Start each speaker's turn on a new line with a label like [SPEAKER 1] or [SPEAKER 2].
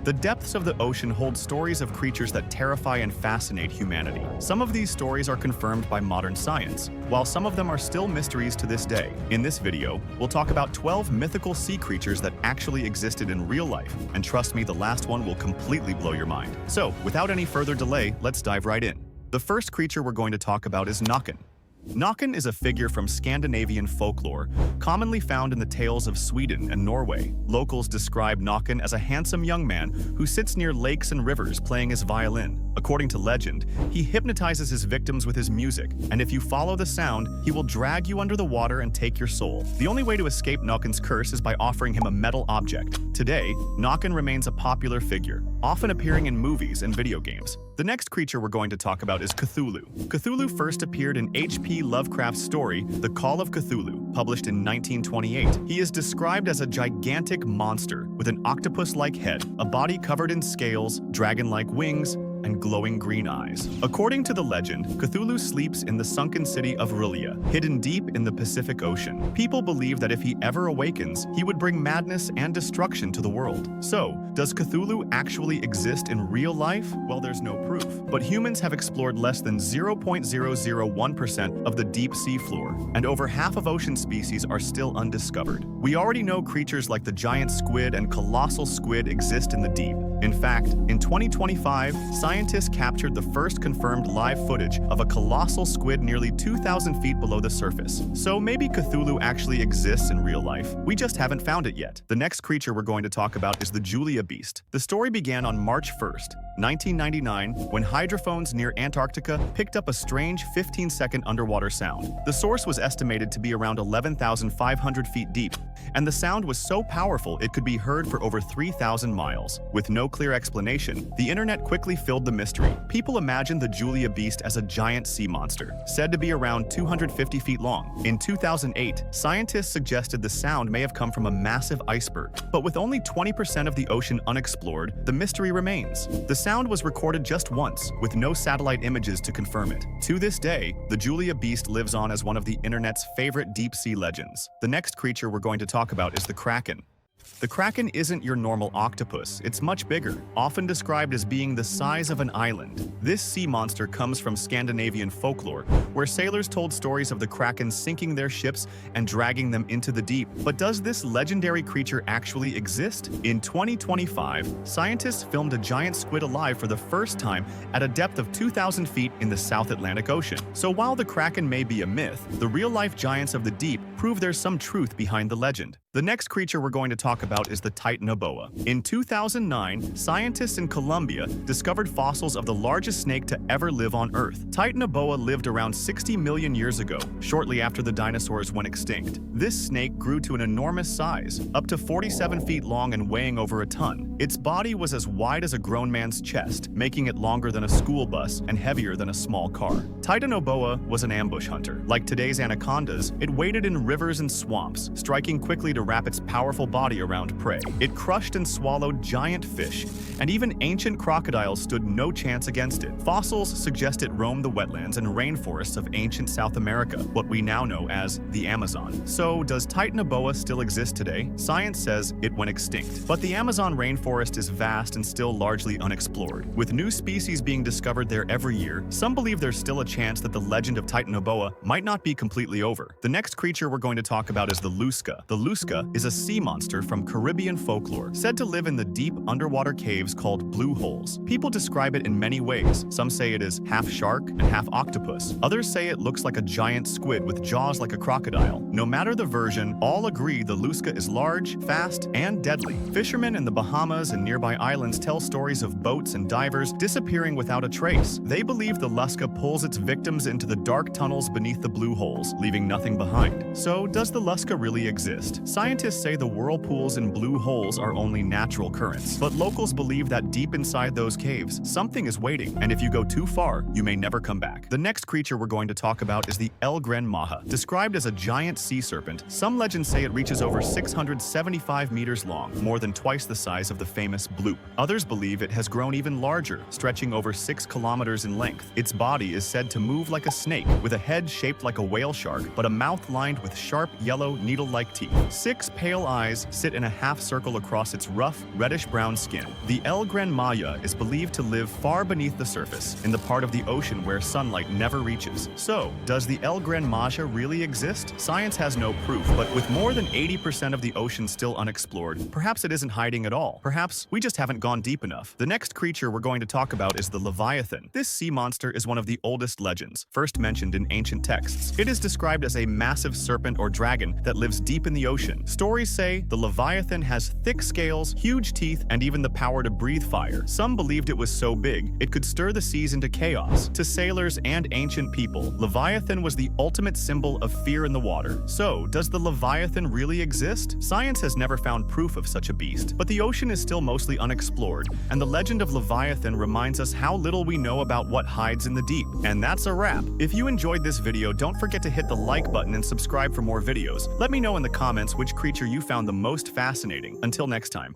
[SPEAKER 1] The depths of the ocean hold stories of creatures that terrify and fascinate humanity. Some of these stories are confirmed by modern science, while some of them are still mysteries to this day. In this video, we'll talk about 12 mythical sea creatures that actually existed in real life, and trust me, the last one will completely blow your mind. So, without any further delay, let's dive right in. The first creature we're going to talk about is Naken. Naken is a figure from Scandinavian folklore, commonly found in the tales of Sweden and Norway. Locals describe Naken as a handsome young man who sits near lakes and rivers playing his violin. According to legend, he hypnotizes his victims with his music, and if you follow the sound, he will drag you under the water and take your soul. The only way to escape Naken's curse is by offering him a metal object. Today, Naken remains a popular figure, often appearing in movies and video games. The next creature we're going to talk about is Cthulhu. Cthulhu first appeared in H.P. Lovecraft's story, The Call of Cthulhu, published in 1928. He is described as a gigantic monster with an octopus-like head, a body covered in scales, dragon-like wings, and glowing green eyes. According to the legend, Cthulhu sleeps in the sunken city of R'lyeh, hidden deep in the Pacific Ocean. People believe that if he ever awakens, he would bring madness and destruction to the world. So, does Cthulhu actually exist in real life? Well, there's no proof. But humans have explored less than 0.001% of the deep sea floor, and over half of ocean species are still undiscovered. We already know creatures like the giant squid and colossal squid exist in the deep. In fact, in 2025, scientists captured the first confirmed live footage of a colossal squid nearly 2,000 feet below the surface. So maybe Cthulhu actually exists in real life. We just haven't found it yet. The next creature we're going to talk about is the Julia beast. The story began on March 1st, 1999, when hydrophones near Antarctica picked up a strange 15-second underwater sound. The source was estimated to be around 11,500 feet deep, and the sound was so powerful it could be heard for over 3,000 miles. With no clear explanation, the internet quickly filled the mystery. People imagined the Julia beast as a giant sea monster, said to be around 250 feet long. In 2008, scientists suggested the sound may have come from a massive iceberg, but with only 20% of the ocean unexplored, the mystery remains. The sound was recorded just once, with no satellite images to confirm it. To this day, the Julia beast lives on as one of the internet's favorite deep-sea legends. The next creature we're going to talk about is the kraken. The kraken isn't your normal octopus, it's much bigger, often described as being the size of an island. This sea monster comes from Scandinavian folklore, where sailors told stories of the kraken sinking their ships and dragging them into the deep. But does this legendary creature actually exist? In 2025, scientists filmed a giant squid alive for the first time at a depth of 2,000 feet in the South Atlantic Ocean. So while the kraken may be a myth, the real-life giants of the deep prove there's some truth behind the legend. The next creature we're going to talk about is the titanoboa. In 2009, scientists in Colombia discovered fossils of the largest snake to ever live on Earth. Titanoboa lived around 60 million years ago, shortly after the dinosaurs went extinct. This snake grew to an enormous size, up to 47 feet long and weighing over a ton. Its body was as wide as a grown man's chest, making it longer than a school bus and heavier than a small car. Titanoboa was an ambush hunter. Like today's anacondas, it waded in rivers and swamps, striking quickly to wrap its powerful body around prey. It crushed and swallowed giant fish, and even ancient crocodiles stood no chance against it. Fossils suggest it roamed the wetlands and rainforests of ancient South America, what we now know as the Amazon. So, does Titanoboa still exist today? Science says it went extinct, but the Amazon rainforest is vast and still largely unexplored. With new species being discovered there every year, some believe there's still a chance that the legend of Titanoboa might not be completely over. The next creature we're going to talk about is the Lusca. The Lusca is a sea monster from Caribbean folklore, said to live in the deep underwater caves called blue holes. People describe it in many ways. Some say it is half shark and half octopus. Others say it looks like a giant squid with jaws like a crocodile. No matter the version, all agree the Lusca is large, fast, and deadly. Fishermen in the Bahamas and nearby islands tell stories of boats and divers disappearing without a trace. They believe the Lusca pulls its victims into the dark tunnels beneath the blue holes, leaving nothing behind. So, does the Lusca really exist? Scientists say the whirlpools and blue holes are only natural currents, but locals believe that deep inside those caves, something is waiting, and if you go too far, you may never come back. The next creature we're going to talk about is the Elgren Maha. Described as a giant sea serpent, some legends say it reaches over 675 meters long, more than twice the size of the the famous bloop. Others believe it has grown even larger, stretching over 6 kilometers in length. Its body is said to move like a snake, with a head shaped like a whale shark, but a mouth lined with sharp, yellow, needle-like teeth. 6 pale eyes sit in a half circle across its rough, reddish-brown skin. The El Gran Maya is believed to live far beneath the surface, in the part of the ocean where sunlight never reaches. So, does the El Gran Maya really exist? Science has no proof, but with more than 80% of the ocean still unexplored, perhaps it isn't hiding at all. Perhaps we just haven't gone deep enough. The next creature we're going to talk about is the Leviathan. This sea monster is one of the oldest legends, first mentioned in ancient texts. It is described as a massive serpent or dragon that lives deep in the ocean. Stories say the Leviathan has thick scales, huge teeth, and even the power to breathe fire. Some believed it was so big, it could stir the seas into chaos. To sailors and ancient people, Leviathan was the ultimate symbol of fear in the water. So, does the Leviathan really exist? Science has never found proof of such a beast, but the ocean is still mostly unexplored, and the legend of Leviathan reminds us how little we know about what hides in the deep. And that's a wrap. If you enjoyed this video, don't forget to hit the like button and subscribe for more videos. Let me know in the comments which creature you found the most fascinating. Until next time.